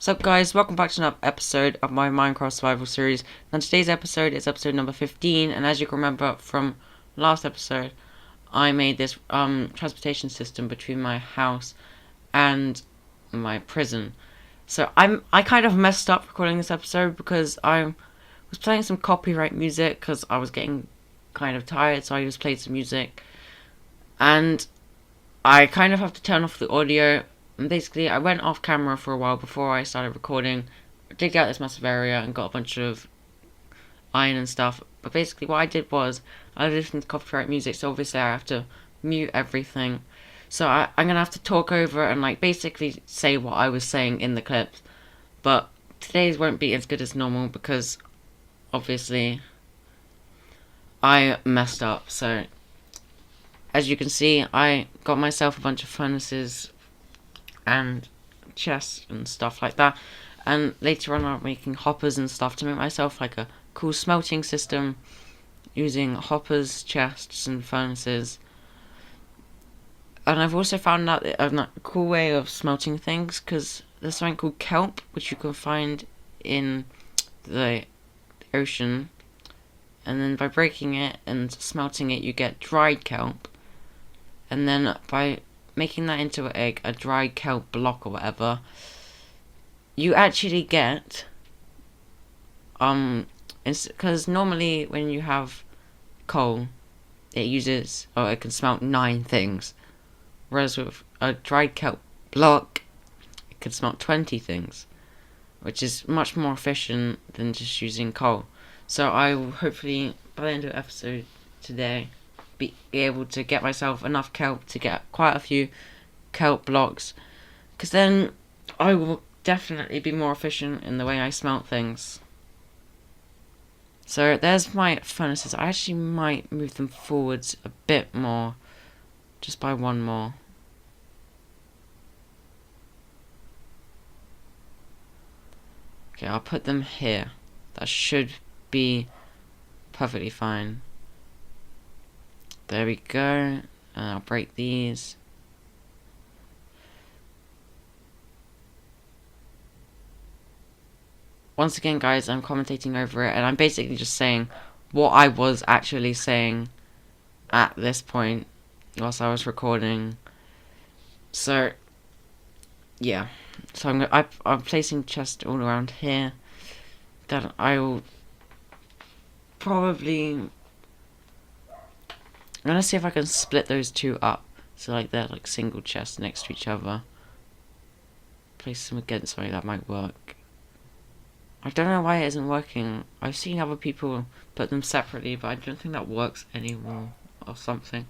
What's up guys, welcome back to another episode of my Minecraft survival series. Now today's episode is episode number 15, and as you can remember from last episode, I made this transportation system between my house and my prison. So I kind of messed up recording this episode because I was playing some copyright music because I was getting kind of tired, so I just played some music. And I kind of have to turn off the audio. And basically, I went off camera for a while before I started recording. I digged out this massive area and got a bunch of iron and stuff. But basically, what I did was I listened to copyright music, so obviously I have to mute everything. So I'm gonna have to talk over and basically say what I was saying in the clips. But today's won't be as good as normal because obviously I messed up. So as you can see, I got myself a bunch of furnaces and chests and stuff like that, and later on I'm making hoppers and stuff to make myself like a cool smelting system using hoppers, chests and furnaces. And I've also found out a cool way of smelting things, because there's something called kelp which you can find in the ocean, and then by breaking it and smelting it you get dried kelp, and then by making that into a dried kelp block or whatever, you actually get because normally when you have coal it can smelt 9 things, whereas with a dried kelp block it can smelt 20 things, which is much more efficient than just using coal. So I will hopefully by the end of the episode today be able to get myself enough kelp to get quite a few kelp blocks, because then I will definitely be more efficient in the way I smelt things. So there's my furnaces. I actually might move them forwards a bit more, just by one more. Okay, I'll put them here. That should be perfectly fine. There we go. And I'll break these. Once again guys, I'm commentating over it and I'm basically just saying what I was actually saying at this point whilst I was recording. So yeah, so I'm placing chests all around here. Then I will probably, I'm gonna see if I can split those two up so like they're like single chests next to each other. Place them against something that might work. I don't know why it isn't working. I've seen other people put them separately, but I don't think that works anymore or something.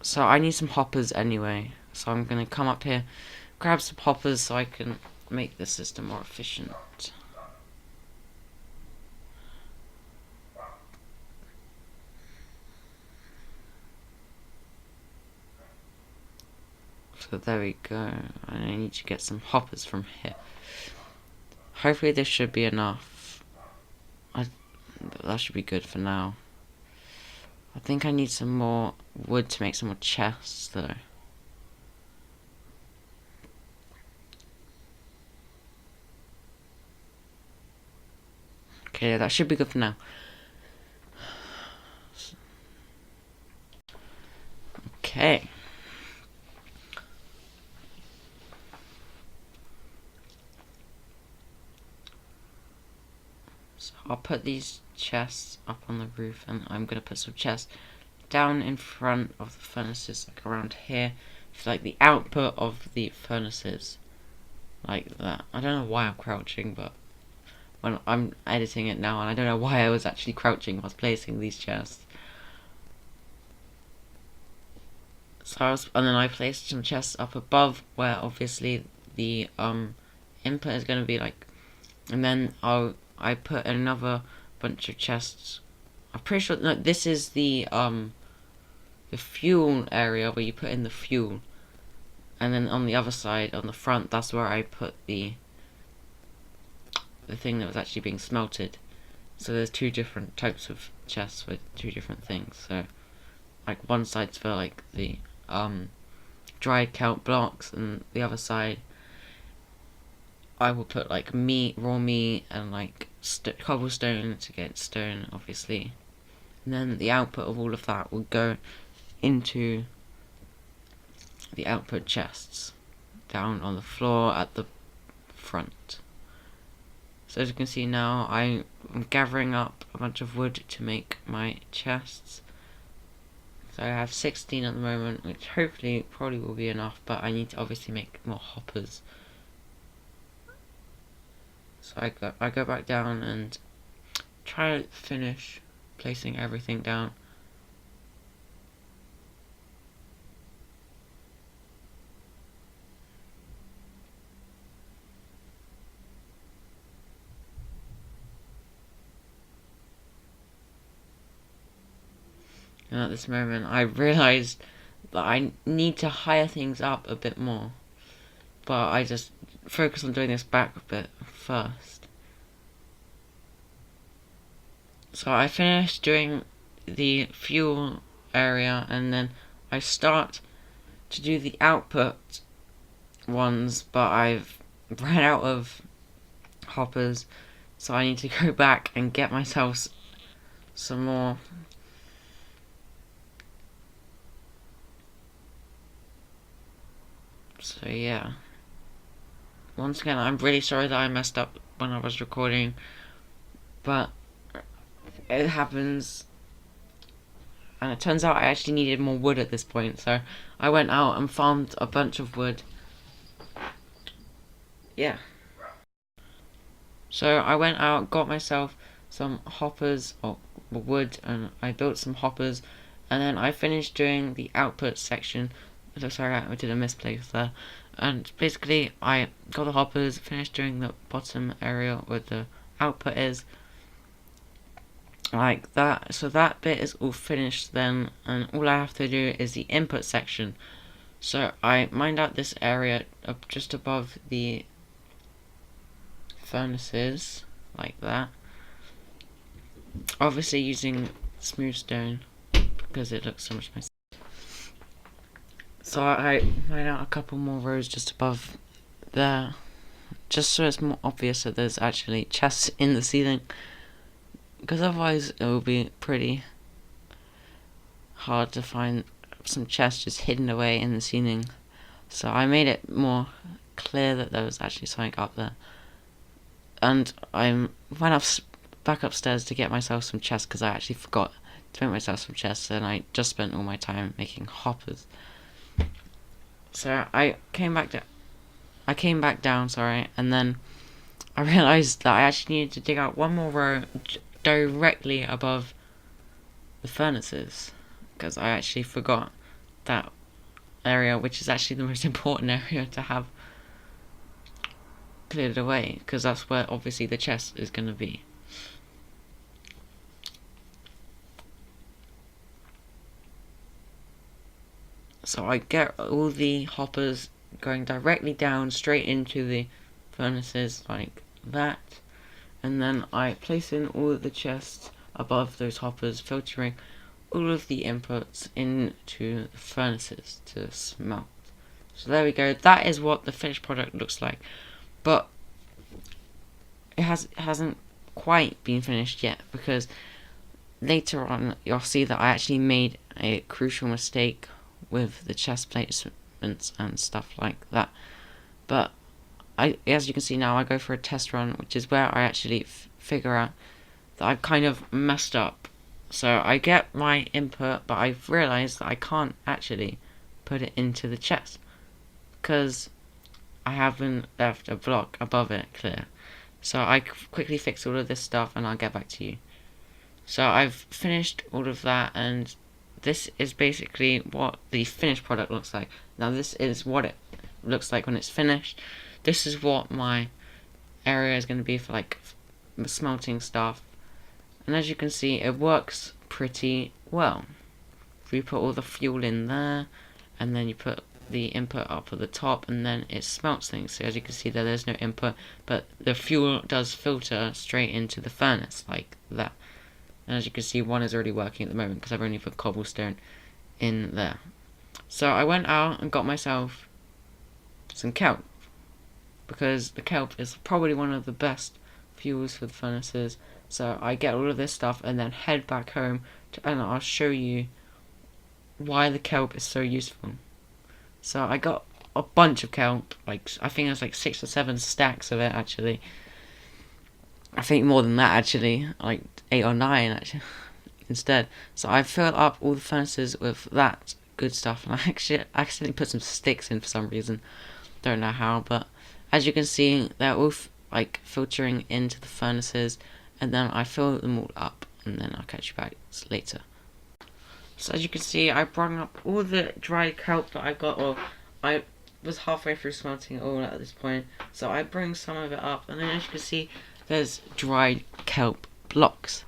So I need some hoppers anyway. So I'm going to come up here, grab some hoppers so I can make the system more efficient. So there we go, and I need to get some hoppers from here. Hopefully this should be enough. That should be good for now. I think I need some more wood to make some more chests though. Okay, that should be good for now. Okay. So I'll put these chests up on the roof, and I'm gonna put some chests down in front of the furnaces, like around here, for like the output of the furnaces, like that. I don't know why I'm crouching, but when I'm editing it now, and I don't know why I was actually crouching while placing these chests. So and then I placed some chests up above where obviously the input is gonna be like, and then I put another bunch of chests. I'm pretty sure no, this is the fuel area where you put in the fuel, and then on the other side, on the front, that's where I put the thing that was actually being smelted. So there's 2 different types of chests for 2 different things. So like one side's for like the dried kelp blocks, and the other side I will put like meat, raw meat, and like cobblestone to get stone, obviously. And then the output of all of that will go into the output chests down on the floor at the front. So as you can see now, I'm gathering up a bunch of wood to make my chests. So I have 16 at the moment, which hopefully probably will be enough, but I need to obviously make more hoppers. So I go back down and try to finish placing everything down. And at this moment I realised that I need to hire things up a bit more. But I just focus on doing this back a bit first. So I finished doing the fuel area, and then I start to do the output ones, but I've ran out of hoppers, so I need to go back and get myself some more. So yeah, once again I'm really sorry that I messed up when I was recording, but it happens. And it turns out I actually needed more wood at this point, so I went out and farmed a bunch of wood. Yeah. So I went out, got myself some hoppers, or wood, and I built some hoppers, and then I finished doing the output section. Sorry, I did a misplace there. And basically, I got the hoppers, finished doing the bottom area where the output is, like that. So that bit is all finished then, and all I have to do is the input section. So I mined out this area up just above the furnaces, like that. Obviously using smooth stone because it looks so much nicer. So I made out a couple more rows just above there, just so it's more obvious that there's actually chests in the ceiling, because otherwise it will be pretty hard to find some chests just hidden away in the ceiling. So I made it more clear that there was actually something up there. And I went back upstairs to get myself some chests, because I actually forgot to make myself some chests, and I just spent all my time making hoppers. So I came back down, and then I realised that I actually needed to dig out one more row directly above the furnaces, because I actually forgot that area, which is actually the most important area to have cleared away, because that's where obviously the chest is going to be. So I get all the hoppers going directly down straight into the furnaces like that, and then I place in all of the chests above those hoppers, filtering all of the inputs into the furnaces to smelt. So there we go, that is what the finished product looks like, but it hasn't quite been finished yet, because later on you'll see that I actually made a crucial mistake with the chest placements and stuff like that. But as you can see now, I go for a test run, which is where I actually figure out that I've kind of messed up. So I get my input, but I've realised that I can't actually put it into the chest, because I haven't left a block above it clear. So I quickly fix all of this stuff and I'll get back to you. So I've finished all of that, and this is basically what the finished product looks like. Now this is what it looks like when it's finished. This is what my area is going to be for like smelting stuff. And as you can see, it works pretty well. We put all the fuel in there, and then you put the input up at the top, and then it smelts things. So as you can see there's no input, but the fuel does filter straight into the furnace like that. And as you can see, one is already working at the moment because I've only put cobblestone in there. So I went out and got myself some kelp, because the kelp is probably one of the best fuels for the furnaces. So I get all of this stuff and then head back home and I'll show you why the kelp is so useful. So I got a bunch of kelp, like I think there's like 6 or 7 stacks of it actually. I think more than that actually, like 8 or 9 actually instead. So I filled up all the furnaces with that good stuff, and I actually accidentally put some sticks in for some reason. Don't know how, but as you can see, they're all like filtering into the furnaces, and then I fill them all up, and then I'll catch you back later. So as you can see, I brought up all the dried kelp that I got, or I was halfway through smelting it all at this point, so I bring some of it up, and then as you can see, there's dried kelp blocks,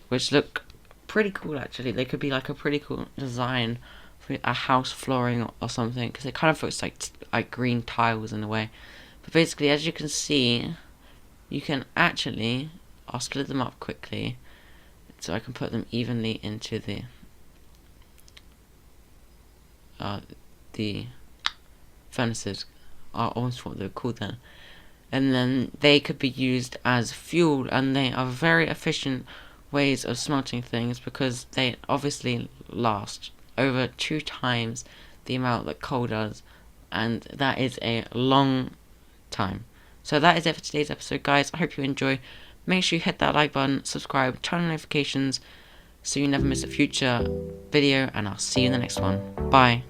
which look pretty cool actually. They could be like a pretty cool design for a house flooring or something, because it kind of looks like green tiles in a way. But basically, as you can see, you can actually, I'll split them up quickly so I can put them evenly into the furnaces. I almost thought they were called then. And then they could be used as fuel, and they are very efficient ways of smelting things because they obviously last over 2 times the amount that coal does, and that is a long time. So that is it for today's episode, guys. I hope you enjoy. Make sure you hit that like button, subscribe, turn on notifications so you never miss a future video, and I'll see you in the next one. Bye.